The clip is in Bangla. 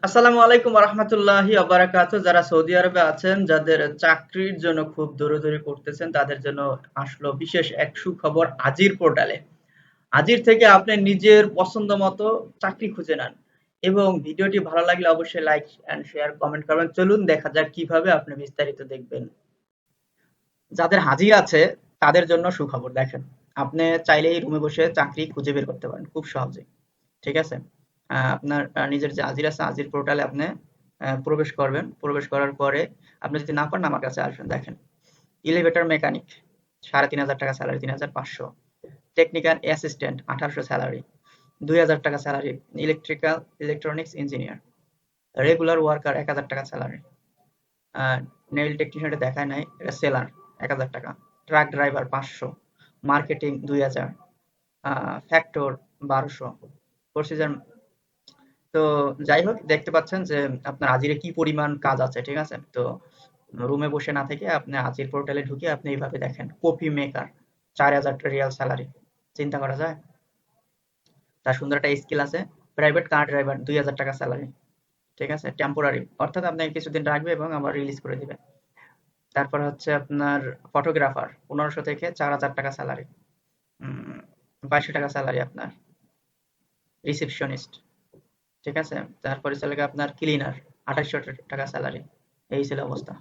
আসসালামু আলাইকুম রহমতুল্লাহি আবরাকাত। যারা সৌদি আরবে আছেন, যাদের চাকরির জন্য খুব দৌড়াদৌড়ি করতেছেন, তাদের জন্য আসলো বিশেষ এক সুখবর আজির পোর্টালে। আজির থেকে আপনি নিজের পছন্দ মতো চাকরি খুঁজে নেন এবং ভিডিওটি ভালো লাগলে অবশ্যই লাইক এন্ড শেয়ার কমেন্ট করবেন। চলুন দেখা যাক কিভাবে আপনি বিস্তারিত দেখবেন। যাদের হাজির আছে তাদের জন্য সুখবর দেখেন। আপনি চাইলেই রুমে বসে চাকরি খুঁজে বের করতে পারেন খুব সহজে। ঠিক আছে? আপনার নিজের যে আজির আছে, আজির পোর্টালে আপনি প্রবেশ করবেন। প্রবেশ করার পরে আপনি যদি না পারেন আমার কাছে আসবেন। দেখেন, এলিভেটর মেকানিক ৩,৫০০ টাকা স্যালারি, ৩,৫০০। টেকনিক্যাল অ্যাসিস্ট্যান্ট ১৮০০ স্যালারি, ২,০০০ টাকা salary. Electronics engineer, regular worker ১,০০০ টাকা স্যালারি। নেইল টেকনিশিয়ান এটা দেখায় নাই, এটা সেলার ১,০০০ টাকা। Truck driver ৫০০, marketing ২,০০০, factor ১২০০, procedure. তো যাই হোক, দেখতে পাচ্ছেন যে আপনার আজিরে কি পরিমাণ কাজ আছে। ঠিক আছে? তো রুমে বসে না থেকে আপনি আজির পোর্টালে ঢুকে আপনি এইভাবে দেখেন, কফি মেকার ৪,০০০ রিয়াল স্যালারি। চিন্তা করা যায়? তার সুন্দর একটা স্কিল আছে। প্রাইভেট কার ড্রাইভার ২,০০০ টাকা স্যালারি। ঠিক আছে? টেম্পোরারি, অর্থাৎ আপনাকে কিছুদিন রাখবে এবং আবার রিলিজ করে দিবে। তারপর হচ্ছে আপনার ফটোগ্রাফার ১৫০০ থেকে ৪,০০০ টাকা স্যালারি। ২২০০ টাকা স্যালারি আপনার। রিসেপশনিস্ট। ঠিক আছে? তারপরে চলে গেল আপনার ক্লিনার, ২৮০০ টাকা স্যালারি। এই ছিল অবস্থা।